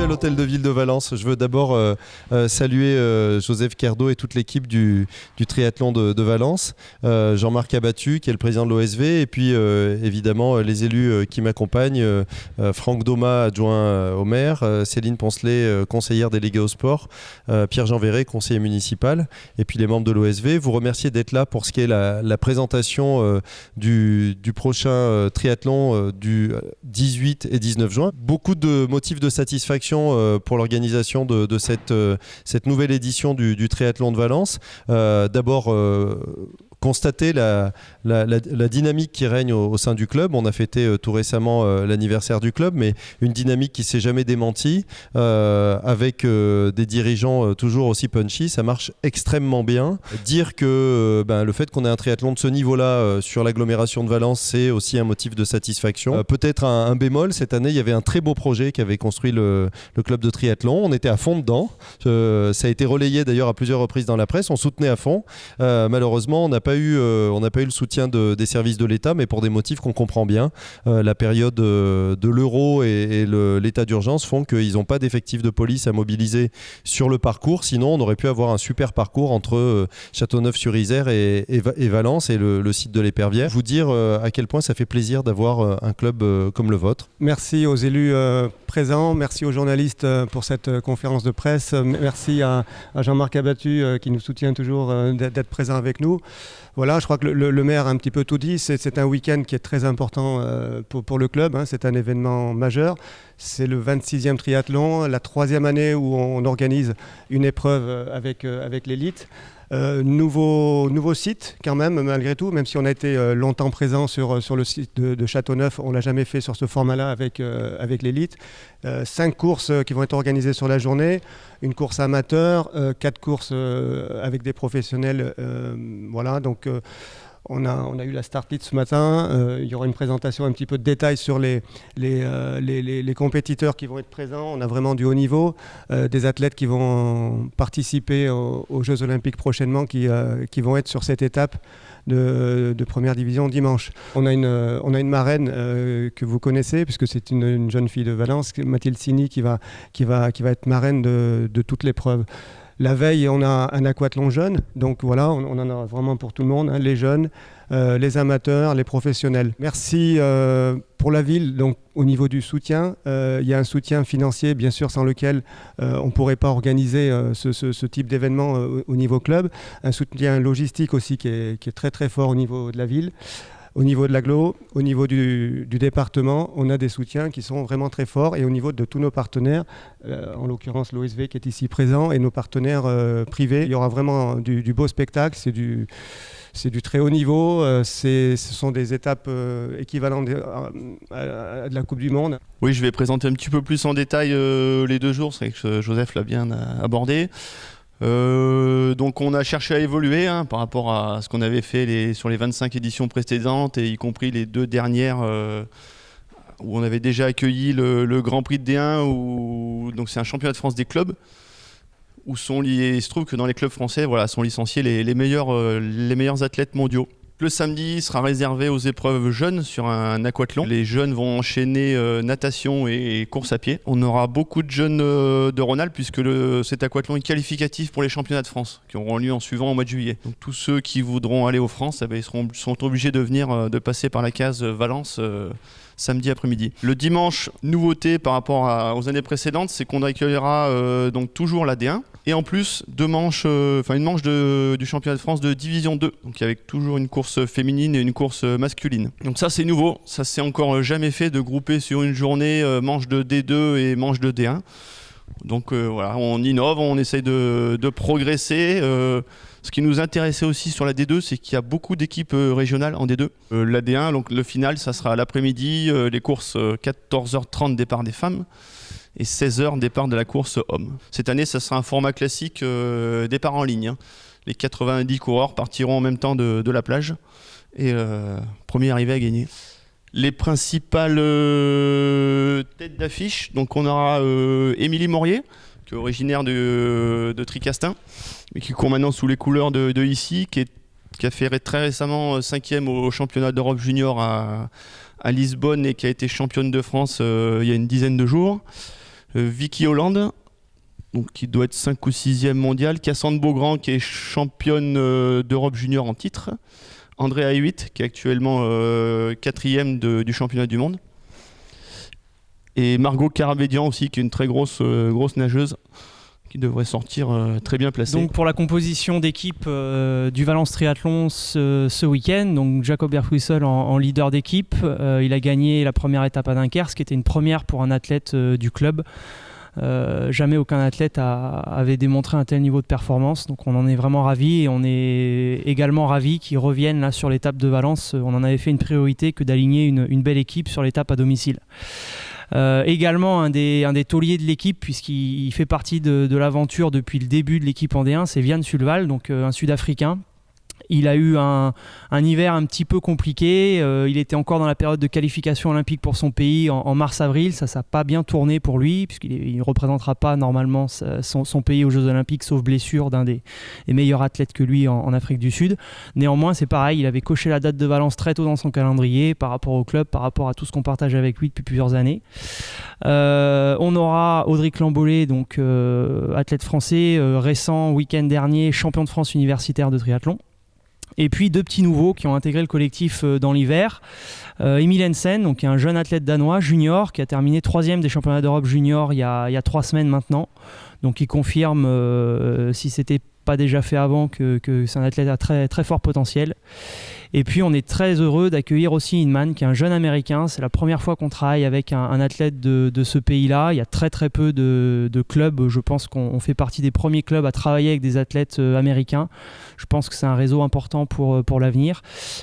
à l'Hôtel de Ville de Valence. Je veux d'abord saluer Joseph Kerdo et toute l'équipe du triathlon de Valence, Jean-Marc Abattu qui est le président de l'OSV et puis évidemment les élus qui m'accompagnent, Franck Doma, adjoint au maire, Céline Poncelet, conseillère déléguée au sport, Pierre-Jean Verret, conseiller municipal et puis les membres de l'OSV. Vous remercier d'être là pour ce qui est la présentation du prochain triathlon du 18 et 19 juin. Beaucoup de motifs de satisfaction pour l'organisation de cette nouvelle édition du triathlon de Valence. D'abord, constater la dynamique qui règne au sein du club. On a fêté tout récemment l'anniversaire du club, mais une dynamique qui ne s'est jamais démentie, avec des dirigeants toujours aussi punchy. Ça marche extrêmement bien. Dire que le fait qu'on ait un triathlon de ce niveau-là sur l'agglomération de Valence, c'est aussi un motif de satisfaction. Peut-être un bémol, cette année, il y avait un très beau projet qu'avait construit le club de triathlon. On était à fond dedans. Ça a été relayé d'ailleurs à plusieurs reprises dans la presse. On soutenait à fond. Malheureusement, on n'a pas eu le soutien des services de l'État, mais pour des motifs qu'on comprend bien. La période de l'euro et l'état d'urgence font qu'ils n'ont pas d'effectifs de police à mobiliser sur le parcours. Sinon, on aurait pu avoir un super parcours entre Châteauneuf-sur-Isère et Valence et le site de l'Épervière. Vous dire à quel point ça fait plaisir d'avoir un club comme le vôtre. Merci aux élus présents, merci aux journalistes pour cette conférence de presse. Merci à Jean-Marc Abattu qui nous soutient toujours d'être présent avec nous. Voilà, je crois que le maire a un petit peu tout dit. C'est un week-end qui est très important pour le club. C'est un événement majeur. C'est le 26e triathlon, la 3e année où on organise une épreuve avec l'élite. Nouveau site quand même, malgré tout, même si on a été longtemps présent sur le site de Châteauneuf, on ne l'a jamais fait sur ce format-là avec l'élite. 5 courses qui vont être organisées sur la journée, une course amateur, 4 courses avec des professionnels. Voilà, donc on a eu la start list ce matin. Il y aura une présentation un petit peu de détails sur les compétiteurs qui vont être présents. On a vraiment du haut niveau, des athlètes qui vont participer aux Jeux Olympiques prochainement, qui vont être sur cette étape de première division dimanche. On a une marraine que vous connaissez, puisque c'est une jeune fille de Valence, Mathilde Sini, qui va être marraine de toute l'épreuve. La veille, on a un aquathlon jeune, donc voilà, on en a vraiment pour tout le monde, les jeunes, les amateurs, les professionnels. Merci pour la ville, donc au niveau du soutien, il y a un soutien financier, bien sûr, sans lequel on ne pourrait pas organiser ce type d'événement au niveau club. Un soutien logistique aussi qui est très très fort au niveau de la ville. Au niveau de l'agglo, au niveau du département, on a des soutiens qui sont vraiment très forts, et au niveau de tous nos partenaires, en l'occurrence l'OSV qui est ici présent, et nos partenaires privés, il y aura vraiment du beau spectacle, c'est du très haut niveau, ce sont des étapes équivalentes à de la Coupe du Monde. Oui, je vais présenter un petit peu plus en détail les 2 jours, c'est vrai que Joseph l'a bien abordé. Donc on a cherché à évoluer par rapport à ce qu'on avait fait sur les 25 éditions précédentes, et y compris les 2 dernières où on avait déjà accueilli le Grand Prix de D1, donc c'est un championnat de France des clubs où il se trouve que dans les clubs français sont licenciés les meilleurs athlètes mondiaux. Le samedi sera réservé aux épreuves jeunes sur un aquathlon. Les jeunes vont enchaîner natation et course à pied. On aura beaucoup de jeunes de Rhône-Alpes, puisque cet aquathlon est qualificatif pour les championnats de France qui auront lieu en suivant au mois de juillet. Donc tous ceux qui voudront aller aux France, ils sont obligés de passer par la case Valence samedi après-midi. Le dimanche, nouveauté par rapport aux années précédentes, c'est qu'on accueillera donc toujours la D1. Et en plus, une manche du championnat de France de division 2, donc avec toujours une course féminine et une course masculine. Donc ça, c'est nouveau, ça s'est encore jamais fait de grouper sur une journée manche de D2 et manche de D1. Donc voilà, on innove, on essaye de progresser. Ce qui nous intéressait aussi sur la D2, c'est qu'il y a beaucoup d'équipes régionales en D2. La D1, donc le final, ça sera l'après-midi, les courses 14h30 départ des femmes et 16h départ de la course hommes. Cette année, ça sera un format classique départ en ligne. Les 90 coureurs partiront en même temps de la plage, et premier arrivé à gagner. Les principales têtes d'affiche, donc on aura Émilie Morier, qui est originaire de Tricastin, mais qui court maintenant sous les couleurs de ici, qui a fait très récemment 5e au championnat d'Europe junior à Lisbonne, et qui a été championne de France il y a une dizaine de jours. Vicky Holland, donc, qui doit être 5 ou 6e mondial. Cassandre Beaugrand, qui est championne d'Europe junior en titre. Andrea Hewitt, qui est actuellement 4e du championnat du monde. Et Margot Carabédian aussi, qui est une très grosse nageuse, qui devrait sortir très bien placée. Donc pour la composition d'équipe du Valence Triathlon ce week-end, donc Jacob Berghuisel en leader d'équipe, il a gagné la première étape à Dunkerque, ce qui était une première pour un athlète du club. Jamais aucun athlète avait démontré un tel niveau de performance, donc on en est vraiment ravis, et on est également ravis qu'ils reviennent là sur l'étape de Valence. On en avait fait une priorité que d'aligner une belle équipe sur l'étape à domicile. Également un des tauliers de l'équipe, puisqu'il fait partie de l'aventure depuis le début de l'équipe en D1, c'est Vian Sulval, donc un Sud-Africain. Il a eu un hiver un petit peu compliqué, il était encore dans la période de qualification olympique pour son pays en mars-avril, ça n'a pas bien tourné pour lui, puisqu'il ne représentera pas normalement son pays aux Jeux Olympiques, sauf blessure d'un des meilleurs athlètes que lui en Afrique du Sud. Néanmoins, c'est pareil, il avait coché la date de Valence très tôt dans son calendrier, par rapport au club, par rapport à tout ce qu'on partage avec lui depuis plusieurs années. On aura Audric Lambollet, donc athlète français, récent, week-end dernier, champion de France universitaire de triathlon. Et puis 2 petits nouveaux qui ont intégré le collectif dans l'hiver. Emil Hensen, donc un jeune athlète danois, junior, qui a terminé 3e des championnats d'Europe junior il y a 3 semaines maintenant. Donc il confirme, si c'était pas déjà fait avant, que c'est un athlète à très, très fort potentiel. Et puis on est très heureux d'accueillir aussi Inman, qui est un jeune américain. C'est la première fois qu'on travaille avec un athlète de ce pays-là. Il y a très très peu de clubs. Je pense qu'on fait partie des premiers clubs à travailler avec des athlètes américains. Je pense que c'est un réseau important pour l'avenir.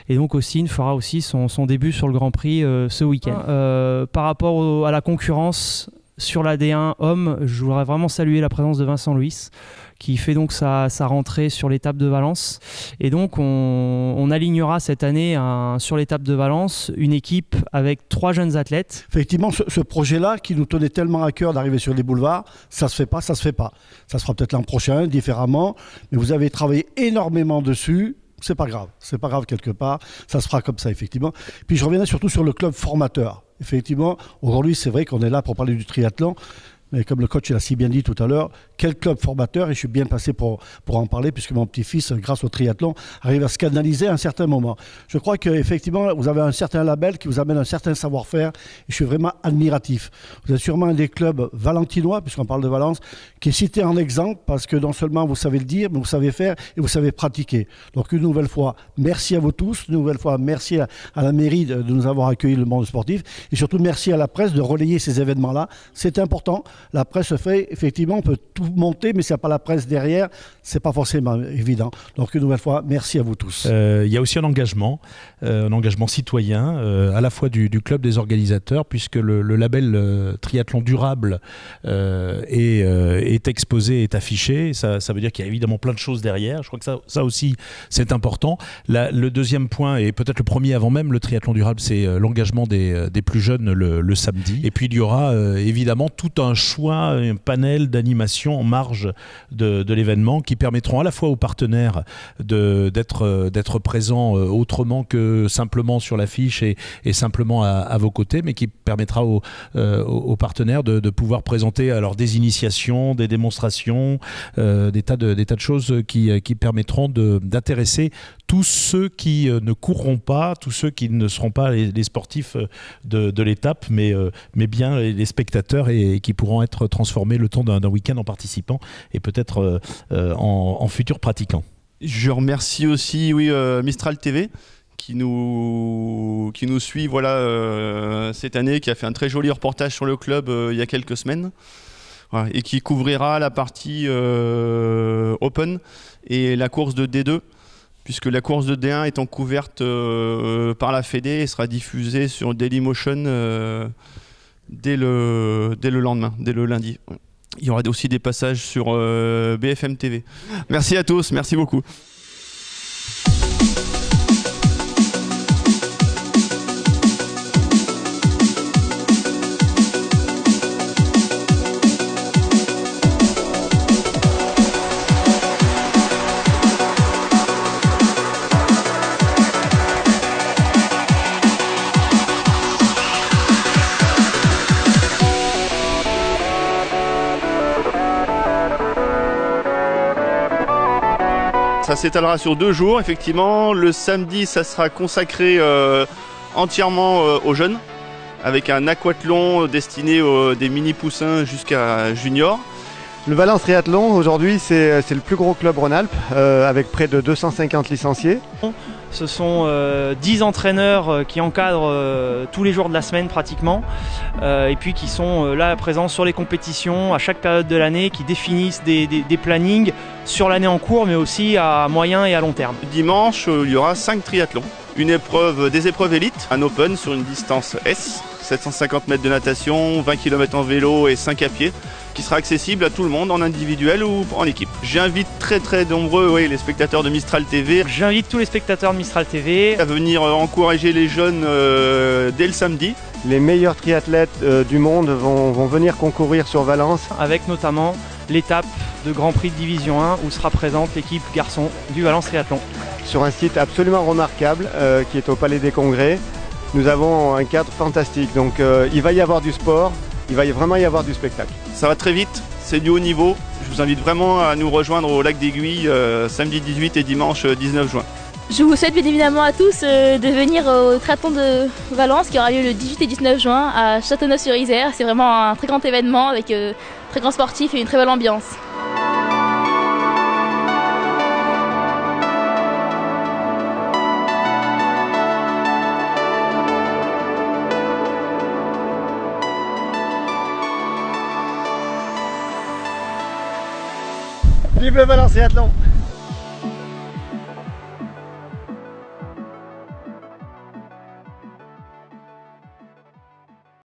Et donc Austin fera aussi son début sur le Grand Prix ce week-end. Par rapport à la concurrence sur la D1 homme, je voudrais vraiment saluer la présence de Vincent Louis, qui fait donc sa rentrée sur l'étape de Valence. Et donc on alignera cette année sur l'étape de Valence une équipe avec 3 jeunes athlètes. Effectivement, ce projet-là qui nous tenait tellement à cœur d'arriver sur les boulevards, ça se fait pas. Ça se fera peut-être l'an prochain, différemment. Mais vous avez travaillé énormément dessus. C'est pas grave quelque part. Ça se fera comme ça, effectivement. Puis je reviendrai surtout sur le club formateur. Effectivement, aujourd'hui, c'est vrai qu'on est là pour parler du triathlon. Mais comme le coach l'a si bien dit tout à l'heure, quel club formateur, et je suis bien passé pour en parler, puisque mon petit-fils, grâce au triathlon, arrive à se canaliser à un certain moment. Je crois qu'effectivement, vous avez un certain label qui vous amène un certain savoir-faire, et je suis vraiment admiratif. Vous êtes sûrement un des clubs valentinois, puisqu'on parle de Valence, qui est cité en exemple, parce que non seulement vous savez le dire, mais vous savez faire et vous savez pratiquer. Donc une nouvelle fois, merci à vous tous, une nouvelle fois, merci à la mairie de nous avoir accueillis le monde sportif, et surtout merci à la presse de relayer ces événements-là. C'est important. La presse fait, effectivement, on peut tout monter, mais s'il n'y a pas la presse derrière, c'est pas forcément évident. Donc une nouvelle fois, merci à vous tous. Il y a aussi un engagement citoyen, à la fois du club des organisateurs, puisque le label triathlon durable est exposé, est affiché. Ça veut dire qu'il y a évidemment plein de choses derrière. Je crois que ça aussi, c'est important. Le deuxième point, et peut-être le premier avant même le triathlon durable, c'est l'engagement des plus jeunes le samedi. Et puis il y aura évidemment tout un choix, un panel d'animation en marge de l'événement qui permettront à la fois aux partenaires d'être présents autrement que simplement sur l'affiche et simplement à vos côtés, mais qui permettra aux partenaires de pouvoir présenter alors des initiations, des démonstrations, des tas de choses qui permettront d'intéresser tous ceux qui ne courront pas, tous ceux qui ne seront pas les sportifs de l'étape, mais bien les spectateurs et qui pourront être transformés le temps d'un week-end en participants et peut-être en futurs pratiquants. Je remercie aussi Mistral TV qui nous suit cette année, qui a fait un très joli reportage sur le club il y a quelques semaines. Voilà, et qui couvrira la partie Open et la course de D2, puisque la course de D1 étant couverte par la Fédé et sera diffusée sur Dailymotion dès le lendemain, dès le lundi. Il y aura aussi des passages sur BFM TV. Merci à tous, merci beaucoup. Ça s'étalera sur 2 jours, effectivement. Le samedi, ça sera consacré entièrement aux jeunes, avec un aquathlon destiné des mini-poussins jusqu'à junior. Le Valence Triathlon, aujourd'hui, c'est le plus gros club Rhône-Alpes, avec près de 250 licenciés. Ce sont 10 entraîneurs qui encadrent tous les jours de la semaine pratiquement, et puis qui sont là présents sur les compétitions à chaque période de l'année, qui définissent des plannings sur l'année en cours, mais aussi à moyen et à long terme. Dimanche, il y aura 5 triathlons. Des épreuves élites, un open sur une distance S, 750 mètres de natation, 20 km en vélo et 5 à pied, qui sera accessible à tout le monde en individuel ou en équipe. J'invite très nombreux les spectateurs de Mistral TV. J'invite tous les spectateurs de Mistral TV à venir encourager les jeunes dès le samedi. Les meilleurs triathlètes du monde vont venir concourir sur Valence. Avec notamment l'étape de Grand Prix de Division 1 où sera présente l'équipe garçon du Valence Triathlon. Sur un site absolument remarquable qui est au Palais des Congrès. Nous avons un cadre fantastique, donc il va y avoir du sport, il va vraiment y avoir du spectacle. Ça va très vite, c'est du haut niveau. Je vous invite vraiment à nous rejoindre au Lac d'Aiguille samedi 18 et dimanche 19 juin. Je vous souhaite bien évidemment à tous de venir au triathlon de Valence qui aura lieu le 18 et 19 juin à Châteauneuf-sur-Isère. C'est vraiment un très grand événement avec très grand sportif et une très belle ambiance. Vive le Valence Triathlon!